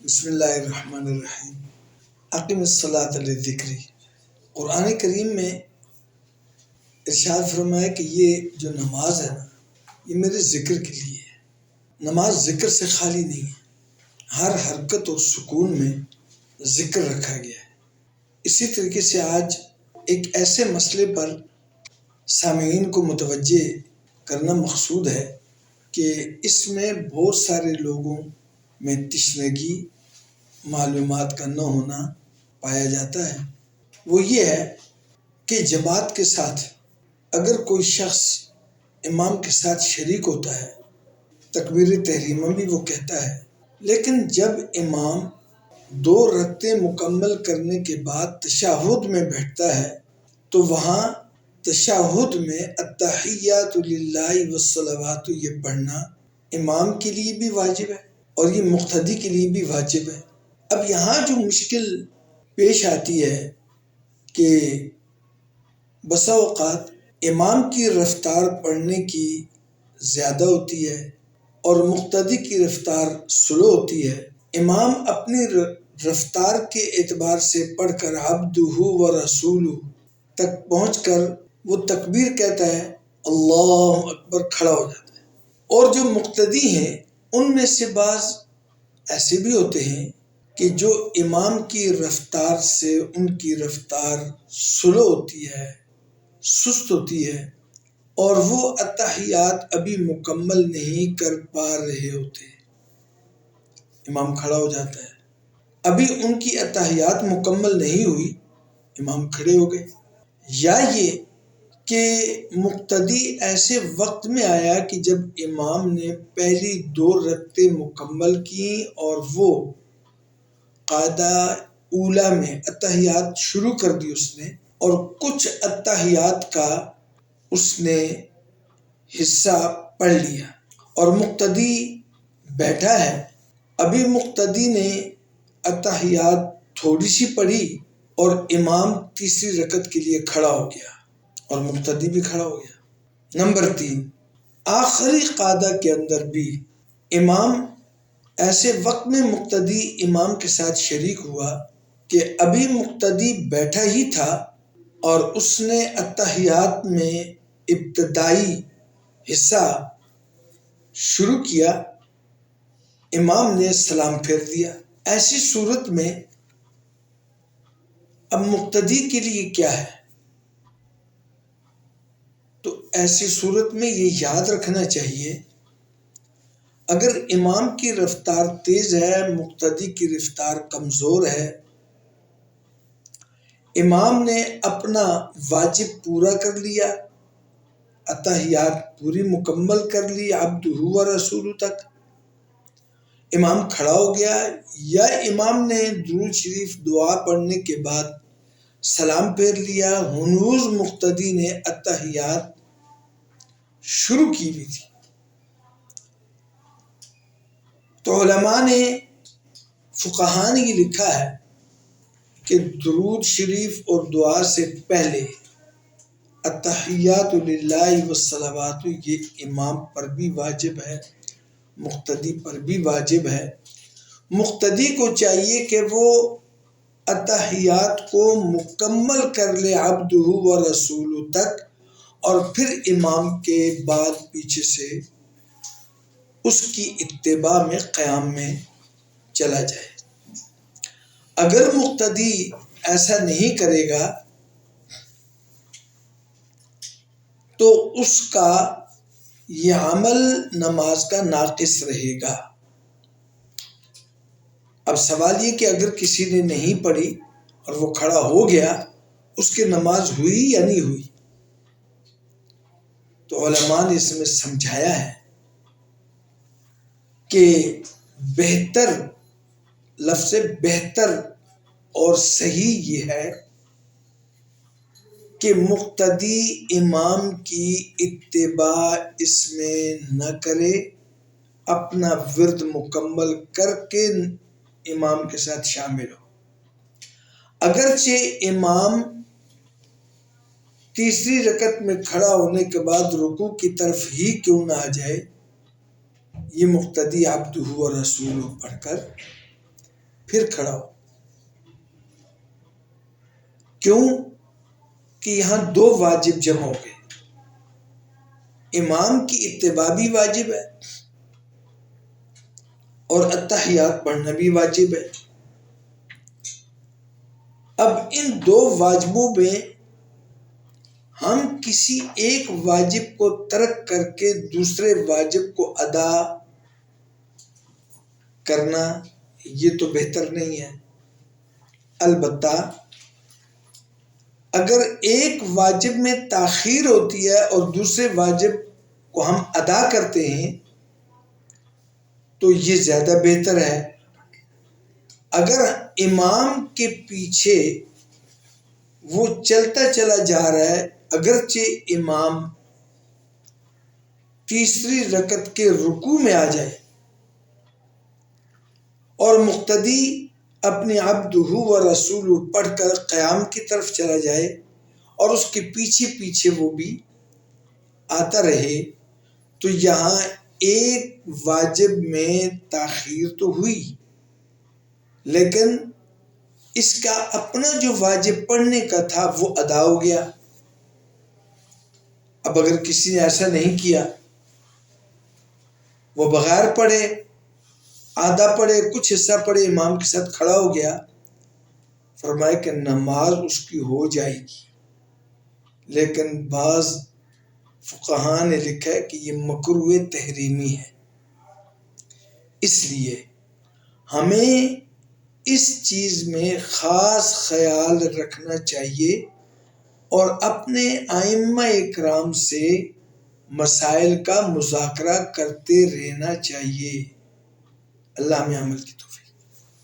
بسم اللہ الرحمن الرحیم۔ اقم الصلاۃ لذکری۔ قرآن کریم میں ارشاد فرمایا کہ یہ جو نماز ہے نا، یہ میرے ذکر کے لیے ہے۔ نماز ذکر سے خالی نہیں ہے، ہر حرکت اور سکون میں ذکر رکھا گیا ہے۔ اسی طریقے سے آج ایک ایسے مسئلے پر سامعین کو متوجہ کرنا مقصود ہے کہ اس میں بہت سارے لوگوں میں تشنگی، معلومات کا نہ ہونا پایا جاتا ہے۔ وہ یہ ہے کہ جماعت کے ساتھ اگر کوئی شخص امام کے ساتھ شریک ہوتا ہے، تکبیر تحریمہ بھی وہ کہتا ہے، لیکن جب امام 2 رکعتیں مکمل کرنے کے بعد تشہد میں بیٹھتا ہے تو وہاں تشہد میں التحیات للہ والصلوات یہ پڑھنا امام کے لیے بھی واجب ہے اور یہ مقتدی کے لیے بھی واجب ہے۔ اب یہاں جو مشکل پیش آتی ہے کہ بسا اوقات امام کی رفتار پڑھنے کی زیادہ ہوتی ہے اور مقتدی کی رفتار سلو ہوتی ہے۔ امام اپنی رفتار کے اعتبار سے پڑھ کر عبدہ و رسولہ تک پہنچ کر وہ تکبیر کہتا ہے، اللہ اکبر، کھڑا ہو جاتا ہے۔ اور جو مقتدی ہیں ان میں سے بعض ایسے بھی ہوتے ہیں کہ جو امام کی رفتار سے ان کی رفتار سلو ہوتی ہے، سست ہوتی ہے، اور وہ اتحیات ابھی مکمل نہیں کر پا رہے ہوتے۔ امام کھڑا ہو جاتا ہے، ابھی ان کی اتحیات مکمل نہیں ہوئی، امام کھڑے ہو گئے۔ یا یہ کہ مقتدی ایسے وقت میں آیا کہ جب امام نے پہلی 2 رکعتیں مکمل کی اور وہ قاعدہ اولا میں اتحیات شروع کر دی اس نے، اور کچھ اتحیات کا اس نے حصہ پڑھ لیا اور مقتدی بیٹھا ہے۔ ابھی مقتدی نے اتحیات تھوڑی سی پڑھی اور امام تیسری رکعت کے لیے کھڑا ہو گیا اور مقتدی بھی کھڑا ہو گیا۔ نمبر 3، آخری قاعدہ کے اندر بھی امام ایسے وقت میں مقتدی امام کے ساتھ شریک ہوا کہ ابھی مقتدی بیٹھا ہی تھا اور اس نے اتحیات میں ابتدائی حصہ شروع کیا، امام نے سلام پھیر دیا۔ ایسی صورت میں اب مقتدی کے لیے کیا ہے؟ تو ایسی صورت میں یہ یاد رکھنا چاہیے، اگر امام کی رفتار تیز ہے، مقتدی کی رفتار کمزور ہے، امام نے اپنا واجب پورا کر لیا، اتحیات پوری مکمل کر لی عبدہ و رسولہ تک، امام کھڑا ہو گیا، یا امام نے درود شریف دعا پڑھنے کے بعد سلام پھیر لیا، ہنوز مقتدی نے اتحیات شروع کی بھی تھی، تو علماء نے، فقہاء نے یہ لکھا ہے کہ درود شریف اور دعا سے پہلے التحیات للہ والصلوات یہ امام پر بھی واجب ہے، مقتدی پر بھی واجب ہے۔ مقتدی کو چاہیے کہ وہ اتحیات کو مکمل کر لے عبدہ و رسولہ تک، اور پھر امام کے بعد پیچھے سے اس کی اتباع میں قیام میں چلا جائے۔ اگر مقتدی ایسا نہیں کرے گا تو اس کا یہ عمل نماز کا ناقص رہے گا۔ اب سوال یہ کہ اگر کسی نے نہیں پڑھی اور وہ کھڑا ہو گیا، اس کی نماز ہوئی یا نہیں ہوئی؟ تو علماء نے اس میں سمجھایا ہے کہ بہتر، لفظ بہتر اور صحیح یہ ہے کہ مقتدی امام کی اتباع اس میں نہ کرے، اپنا ورد مکمل کر کے امام کے ساتھ شامل ہو۔ اگرچہ امام تیسری رکعت میں کھڑا ہونے کے بعد رکوع کی طرف ہی کیوں نہ آ جائے، یہ مقتدی عبدہ و رسولہ پڑھ کر پھر کھڑا ہو. کیوں کہ یہاں دو واجب جمع ہو گئے. امام کی اتباع بھی واجب ہے اور اتحیات پڑھنا بھی واجب ہے. اب ان دو واجبوں میں ہم کسی ایک واجب کو ترک کر کے دوسرے واجب کو ادا کرنا یہ تو بہتر نہیں ہے. البتہ اگر ایک واجب میں تاخیر ہوتی ہے اور دوسرے واجب کو ہم ادا کرتے ہیں تو یہ زیادہ بہتر ہے. اگر امام کے پیچھے وہ چلتا چلا جا رہا ہے، اگرچہ امام تیسری رکعت کے رکوع میں آ جائے اور مقتدی اپنے عبدہ و رسولہ پڑھ کر قیام کی طرف چلا جائے اور اس کے پیچھے پیچھے وہ بھی آتا رہے، تو یہاں ایک واجب میں تاخیر تو ہوئی لیکن اس کا اپنا جو واجب پڑھنے کا تھا وہ ادا ہو گیا. اب اگر کسی نے ایسا نہیں کیا، وہ بغیر پڑھے، آدھا پڑھے، کچھ حصہ پڑھے، امام کے ساتھ کھڑا ہو گیا، فرمایا کہ نماز اس کی ہو جائے گی. لیکن بعض فقہاء نے لکھا ہے کہ یہ مکروہ تحریمی ہے. اس لیے ہمیں اس چیز میں خاص خیال رکھنا چاہیے اور اپنے ائمہ اکرام سے مسائل کا مذاکرہ کرتے رہنا چاہیے. اللہ ہمیں عمل کی توفیق